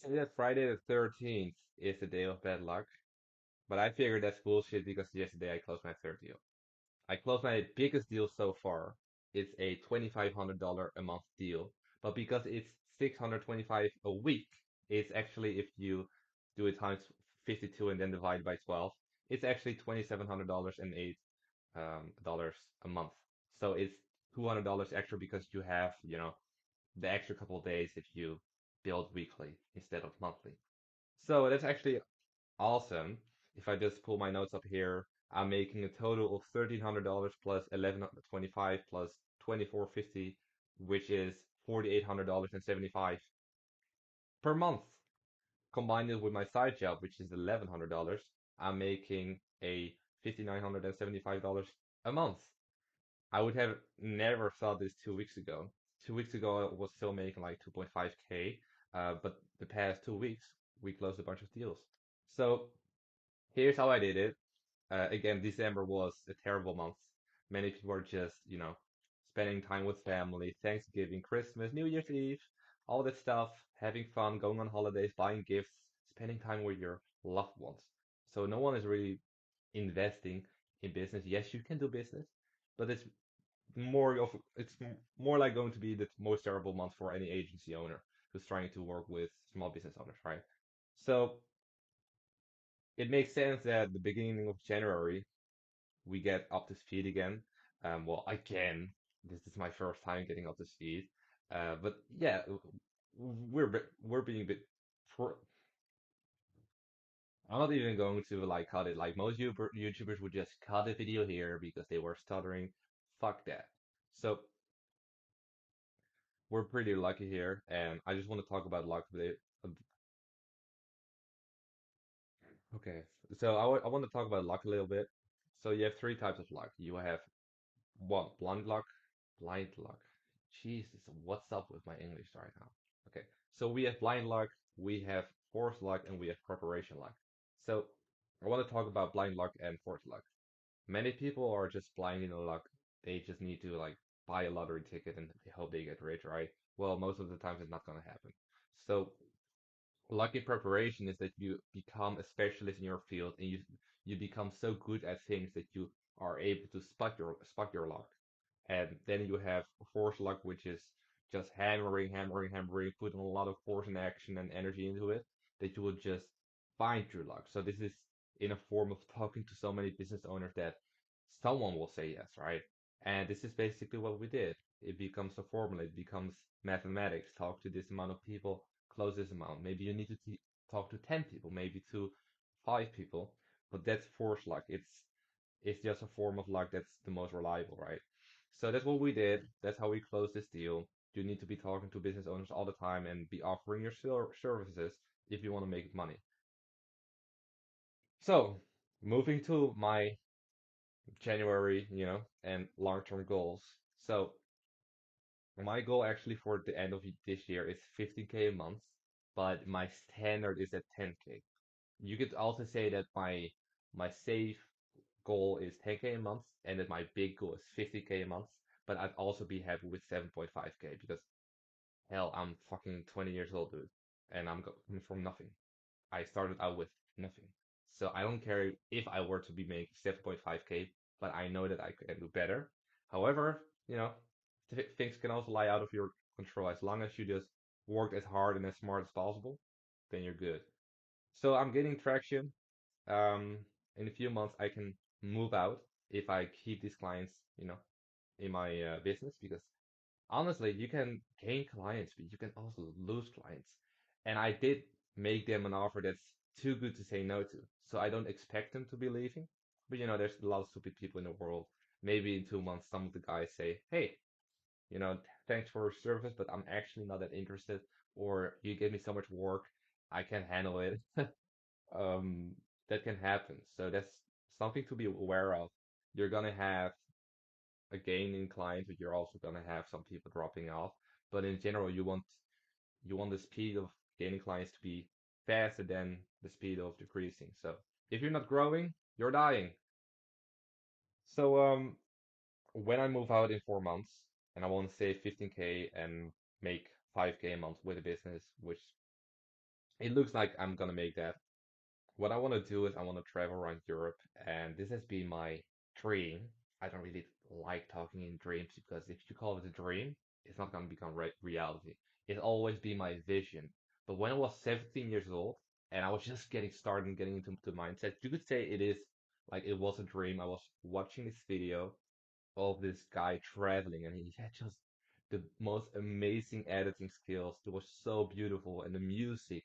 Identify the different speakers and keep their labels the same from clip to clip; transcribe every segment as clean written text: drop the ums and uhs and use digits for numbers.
Speaker 1: Say that Friday the 13th is the day of bad luck, but I figured that's bullshit because yesterday I closed my third deal. I closed my biggest deal so far. It's a $2,500 a month deal, but because it's 625 a week, it's actually if you do it times 52 and then divide by 12, it's actually $2,700 and $8 a month. So it's $200 extra because you have, the extra couple of days if you build weekly instead of monthly. So that's actually awesome. If I just pull my notes up here, I'm making a total of $1,300 plus 1,125 plus 2,450, which is $4,875 per month. Combined it with my side job, which is $1,100, I'm making a $5,975 a month. I would have never thought this 2 weeks ago. 2 weeks ago, I was still making like 2.5K, but the past 2 weeks, we closed a bunch of deals. So here's how I did it. Again, December was a terrible month. Many people are just, spending time with family, Thanksgiving, Christmas, New Year's Eve, all that stuff, having fun, going on holidays, buying gifts, spending time with your loved ones. So no one is really investing in business. Yes, you can do business, but it's more like going to be the most terrible month for any agency owner who's trying to work with small business owners, right? So it makes sense that the beginning of January we get up to speed again. Well, again, this is my first time getting up to speed. But yeah, we're being a bit. Pro I'm not even going to like cut it. Like most YouTubers would just cut the video here because they were stuttering. Fuck that. So we're pretty lucky here, and I just want to talk about luck. Okay, so I want to talk about luck a little bit. So you have three types of luck. You have one, blind luck. Jesus, what's up with my English right now? Okay, so we have blind luck, we have forced luck, and we have preparation luck. So I want to talk about blind luck and forced luck. Many people are just blind in the luck. They just need to like buy a lottery ticket and they hope they get rich, right? Well, most of the times it's not gonna happen. So lucky preparation is that you become a specialist in your field and you become so good at things that you are able to spot your luck. And then you have force luck, which is just hammering, hammering, hammering, putting a lot of force and action and energy into it, that you will just find your luck. So this is in a form of talking to so many business owners that someone will say yes, right? And this is basically what we did. It becomes a formula, it becomes mathematics. Talk to this amount of people, close this amount. Maybe you need to talk to 10 people, maybe to 5 people, but that's force luck. It's just a form of luck that's the most reliable, right? So that's what we did. That's how we closed this deal. You need to be talking to business owners all the time and be offering your services if you want to make money. So, moving to my January, and long-term goals. So, my goal actually for the end of this year is 15K a month, but my standard is at 10K. You could also say that my safe goal is 10K a month and that my big goal is 50K a month, but I'd also be happy with 7.5K because hell, I'm fucking 20 years old, dude, and I'm coming from nothing. I started out with nothing. So I don't care if I were to be making 7.5K, but I know that I can do better. However, things can also lie out of your control. As long as you just work as hard and as smart as possible, then you're good. So I'm getting traction. Um, in a few months, I can move out if I keep these clients, in my business because honestly, you can gain clients, but you can also lose clients. And I did make them an offer that's too good to say no to. So I don't expect them to be leaving. But there's a lot of stupid people in the world. Maybe in 2 months, some of the guys say, hey, thanks for your service, but I'm actually not that interested. Or you gave me so much work, I can't handle it. um, that can happen. So that's something to be aware of. You're gonna have a gain in clients, but you're also gonna have some people dropping off. But in general, you want the speed of gaining clients to be faster than the speed of decreasing. So if you're not growing, you're dying. So when I move out in 4 months and I want to save 15K and make 5K a month with a business, which it looks like I'm gonna make that. What I want to do is I want to travel around Europe, and this has been my dream. I don't really like talking in dreams because if you call it a dream, it's not gonna become reality. It's always been my vision. But when I was 17 years old and I was just getting started and getting into the mindset, you could say it is like it was a dream. I was watching this video of this guy traveling, and he had just the most amazing editing skills. It was so beautiful, and the music,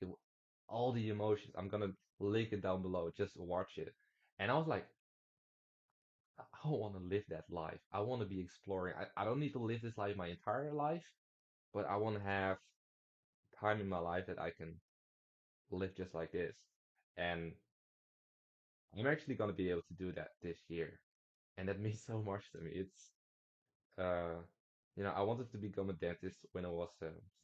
Speaker 1: all the emotions. I'm gonna link it down below. Just watch it. And I was like, I want to live that life. I want to be exploring. I don't need to live this life my entire life, but I want to have time in my life that I can live just like this. And I'm actually gonna be able to do that this year, and that means so much to me. Uh, I wanted to become a dentist when I was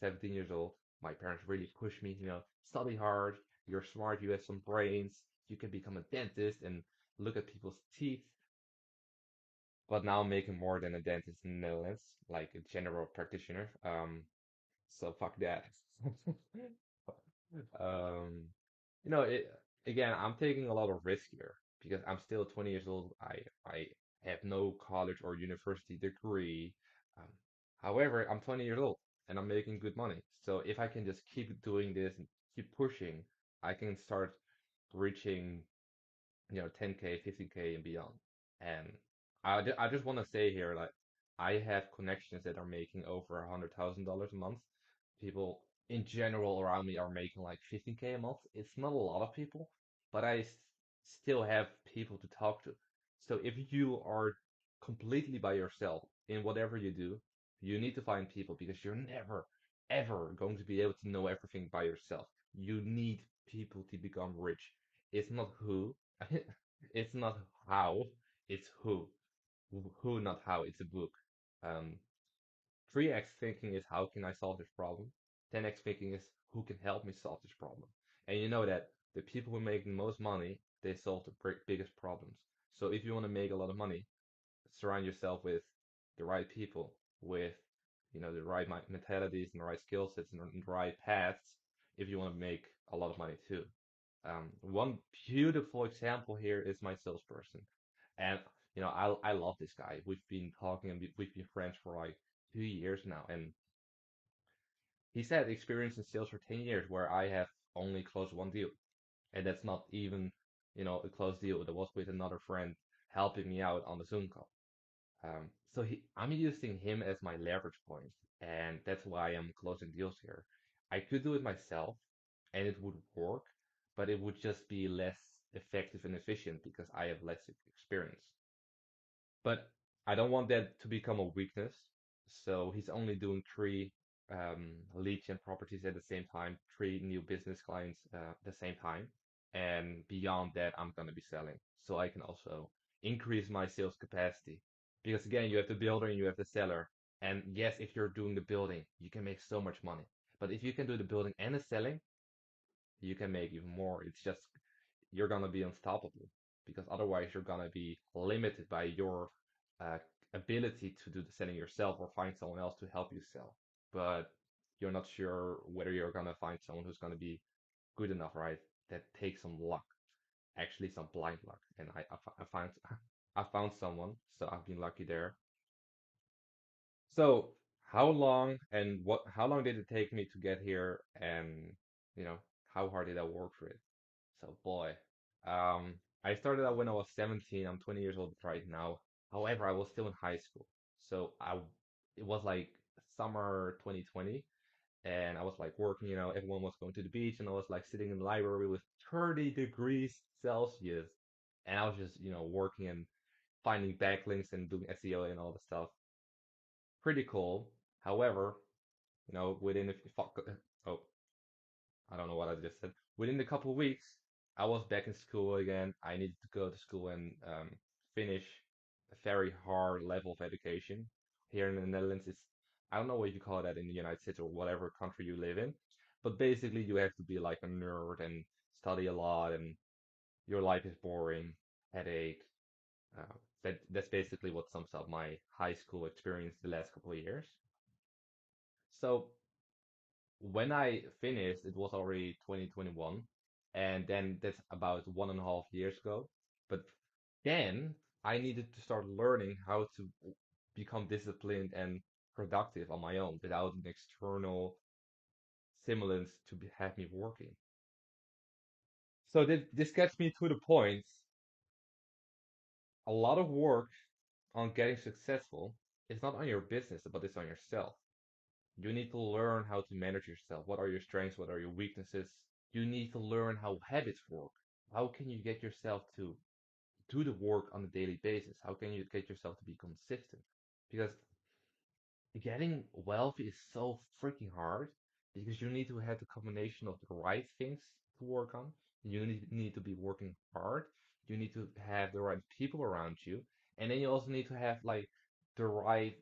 Speaker 1: 17 years old. My parents really pushed me, study hard, you're smart, you have some brains, you can become a dentist and look at people's teeth. But now I'm making more than a dentist in the Netherlands, like a general practitioner. So fuck that. Um, it again, I'm taking a lot of risk here because I'm still 20 years old. I have no college or university degree. Um, However, I'm 20 years old and I'm making good money. So if I can just keep doing this and keep pushing, I can start reaching 10K, 50K and beyond. And I just want to say here, like, I have connections that are making over $100,000 a month. People in general around me are making like 15K a month. It's not a lot of people, but still have people to talk to. So if you are completely by yourself in whatever you do, you need to find people because you're never, ever going to be able to know everything by yourself. You need people to become rich. It's not who, it's not how, it's who. Who, not how. It's a book. Um, 3x thinking is how can I solve this problem? 10x thinking is who can help me solve this problem? And you know that the people who make the most money, they solve the biggest problems. So if you want to make a lot of money, surround yourself with the right people, with the right mentalities and the right skill sets and the right paths if you want to make a lot of money too. One beautiful example here is my salesperson, and I love this guy. We've been talking and we've been friends for like 2 years now, and he's had experience in sales for 10 years where I have only closed one deal, and that's not even a closed deal. That was with another friend helping me out on the Zoom call. I'm using him as my leverage point, and that's why I'm closing deals here. I could do it myself, and it would work, but it would just be less effective and efficient because I have less experience. But I don't want that to become a weakness. So he's only doing three lead gen properties at the same time, three new business clients at the same time. And beyond that, I'm going to be selling. So I can also increase my sales capacity. Because again, you have the builder and you have the seller. And yes, if you're doing the building, you can make so much money. But if you can do the building and the selling, you can make even more. It's just you're gonna be unstoppable because otherwise you're gonna be limited by your uh, ability to do the selling yourself or find someone else to help you sell. But you're not sure whether you're gonna find someone who's gonna be good enough, right? That takes some luck, actually some blind luck. And I found I found someone, so I've been lucky there. So how long did it take me to get here and you know how hard did I work for it? So boy, um, I started out when I was 17. I'm 20 years old right now. However, I was still in high school. So it was like summer 2020, and I was like working, everyone was going to the beach, and I was like sitting in the library with 30 degrees Celsius, and I was just, working and finding backlinks and doing SEO and all the stuff. Pretty cool. However, within a fuck, oh, I don't know what I just said. Within a couple of weeks, I was back in school again. I needed to go to school and finish a very hard level of education. Here in the Netherlands, I don't know what you call that in the United States or whatever country you live in, but basically you have to be like a nerd and study a lot, and your life is boring, headache. That's basically what sums up my high school experience the last couple of years. So when I finished, it was already 2021, and then that's about 1.5 years ago. But then I needed to start learning how to become disciplined and productive on my own without an external stimulants to have me working. So this gets me to the point. A lot of work on getting successful is not on your business, but it's on yourself. You need to learn how to manage yourself. What are your strengths? What are your weaknesses? You need to learn how habits work. How can you get yourself to do the work on a daily basis? How can you get yourself to be consistent? Because getting wealthy is so freaking hard because you need to have the combination of the right things to work on. You need to be working hard. You need to have the right people around you. And then you also need to have like the right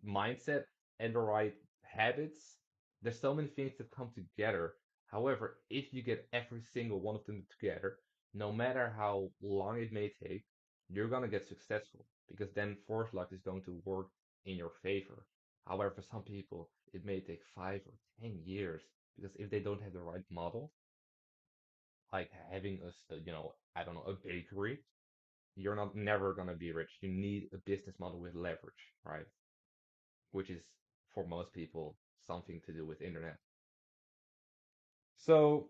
Speaker 1: mindset and the right habits. There's so many things that come together. However, if you get every single one of them together, no matter how long it may take, you're gonna get successful because then force luck is going to work in your favor. However, for some people, it may take 5 or 10 years because if they don't have the right model, like having I don't know, a bakery, you're not never gonna be rich. You need a business model with leverage, right? Which is for most people something to do with internet. So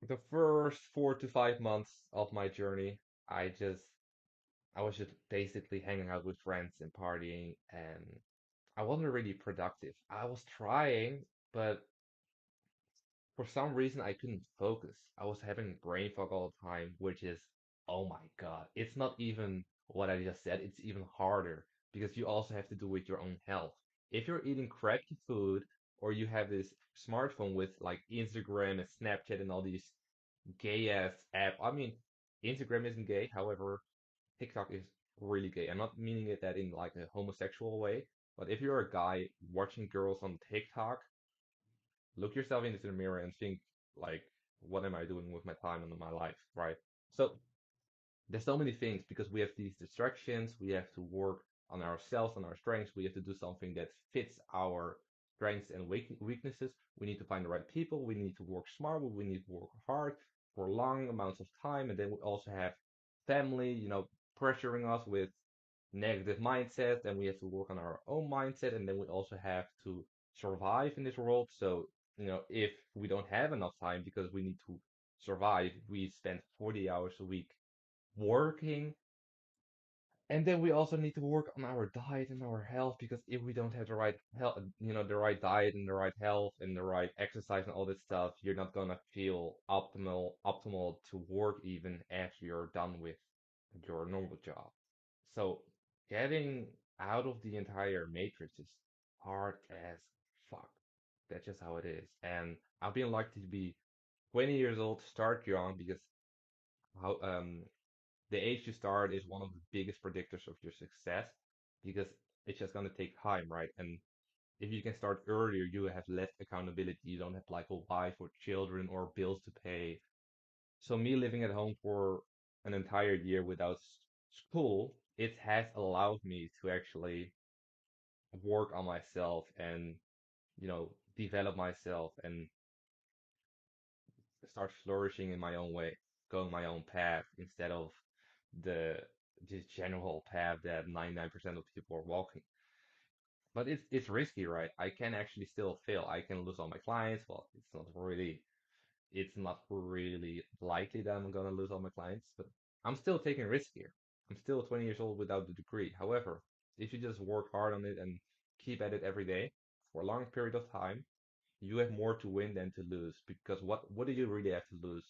Speaker 1: the first 4 to 5 months of my journey, I just I was just basically hanging out with friends and partying, and I wasn't really productive. I was trying, but for some reason I couldn't focus. I was having brain fog all the time, which is, oh my God, it's not even what I just said, it's even harder because you also have to do with your own health. If you're eating crappy food or you have this smartphone with like Instagram and Snapchat and all these gay ass app, I mean, Instagram isn't gay, however, TikTok is really gay. I'm not meaning it that in like a homosexual way, but if you're a guy watching girls on TikTok, look yourself into the mirror and think like, what am I doing with my time and my life, right? So there's so many things because we have these distractions. We have to work on ourselves, on our strengths. We have to do something that fits our strengths and weaknesses. We need to find the right people. We need to work smart. We need to work hard for long amounts of time. And then we also have family, pressuring us with negative mindset. Then we have to work on our own mindset. And then we also have to survive in this world. So, if we don't have enough time because we need to survive, we spend 40 hours a week working. And then we also need to work on our diet and our health because if we don't have the right health, the right diet and the right health and the right exercise and all this stuff, you're not gonna feel optimal to work even after you're done with your normal job. So getting out of the entire matrix is hard as fuck. That's just how it is. And I've been lucky to be 20 years old, start young because how the age you start is one of the biggest predictors of your success because it's just gonna take time, right? And if you can start earlier, you have less accountability. You don't have like a wife or children or bills to pay. So me living at home for an entire year without school, it has allowed me to actually work on myself and, develop myself and start flourishing in my own way, going my own path instead of the the general path that 99% of people are walking. But it's risky, right? I can actually still fail. I can lose all my clients. Well, it's not really likely that I'm gonna lose all my clients, but I'm still taking risk here. I'm still 20 years old without the degree. However, if you just work hard on it and keep at it every day for a long period of time, you have more to win than to lose. Because what do you really have to lose?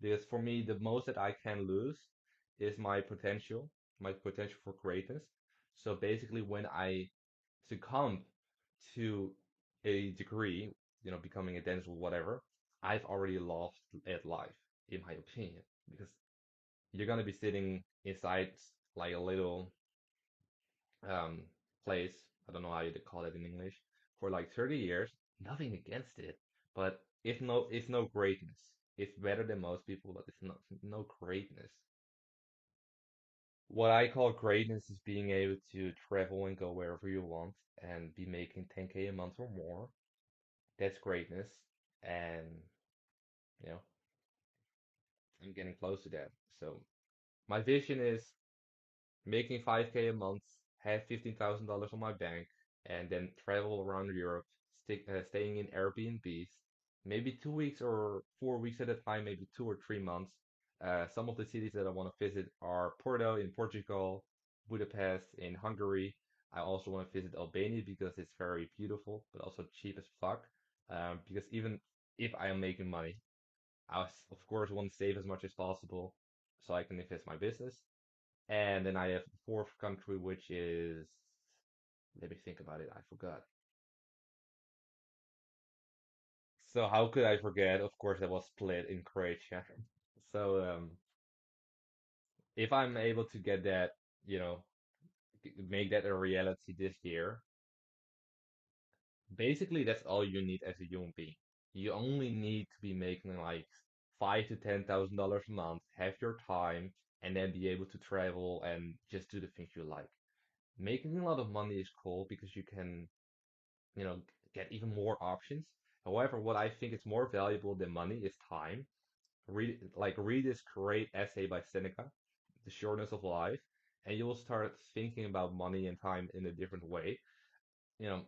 Speaker 1: Because for me, the most that I can lose is my potential for greatness. So basically, when I succumb to a degree, becoming a dentist or whatever, I've already lost at life, in my opinion, because you're gonna be sitting inside like a little um place. I don't know how you call it in English, for like 30 years. Nothing against it, but it's no greatness. It's better than most people, but it's no greatness. What I call greatness is being able to travel and go wherever you want and be making 10K a month or more. That's greatness. And, you know, I'm getting close to that. So my vision is making 5K a month, have $15,000 on my bank, and then travel around Europe, staying in Airbnbs, maybe 2 weeks or 4 weeks at a time, maybe 2 or 3 months. Some of the cities that I want to visit are Porto in Portugal, Budapest in Hungary. I also want to visit Albania because it's very beautiful, but also cheap as fuck. Because even if I am making money, of course want to save as much as possible so I can invest my business. And then I have the fourth country, which is, let me think about it, I forgot. So how could I forget? Of course, that was split in Croatia. So if I'm able to get that, you know, make that a reality this year, basically that's all you need as a human being. You only need to be making like $5 to $10,000 a month, have your time, and then be able to travel and just do the things you like. Making a lot of money is cool because you can you know, get even more options. However, what I think is more valuable than money is time. Read this great essay by Seneca, The Shortness of Life, and you will start thinking about money and time in a different way. You know,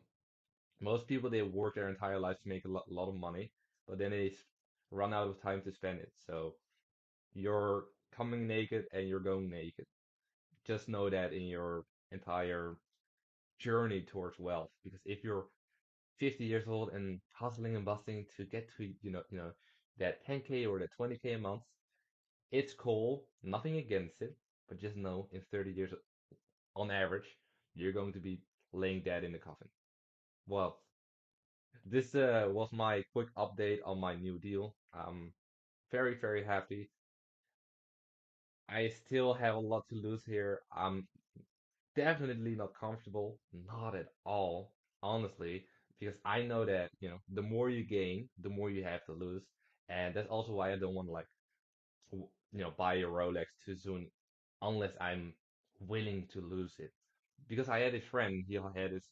Speaker 1: most people they work their entire lives to make a lot of money, but then they run out of time to spend it. So you're coming naked and you're going naked. Just know that in your entire journey towards wealth, because if you're 50 years old and hustling and bustling to get to that 10K or that 20K a month, it's cool, nothing against it, but just know in 30 years on average you're going to be laying dead in the coffin. Well, this was my quick update on my new deal. I'm very happy. I still have a lot to lose here. I'm definitely not comfortable, not at all, honestly, because I know that, the more you gain, the more you have to lose. And that's also why I don't want to like, buy a Rolex too soon unless I'm willing to lose it. Because I had a friend, he had this,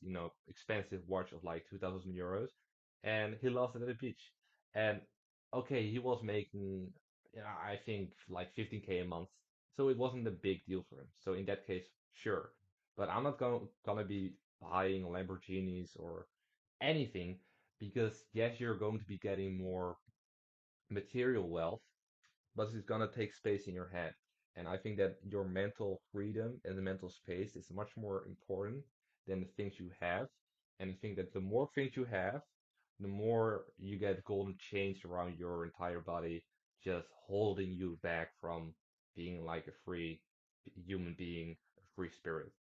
Speaker 1: expensive watch of like 2000 euros and he lost it at the beach. And okay, he was making, I think like 15K a month. So it wasn't a big deal for him. So in that case, sure. But I'm not gonna be buying Lamborghinis or anything because yes, you're going to be getting more material wealth, but it's gonna take space in your head. And I think that your mental freedom and the mental space is much more important than the things you have. And I think that the more things you have, the more you get golden chains around your entire body, just holding you back from being like a free human being, a free spirit.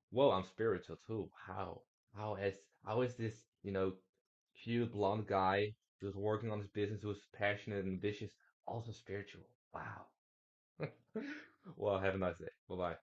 Speaker 1: Whoa, I'm spiritual too. How is how is this, cute blonde guy who's working on his business, who's passionate and ambitious, also spiritual? Wow. Well, have a nice day. Bye bye.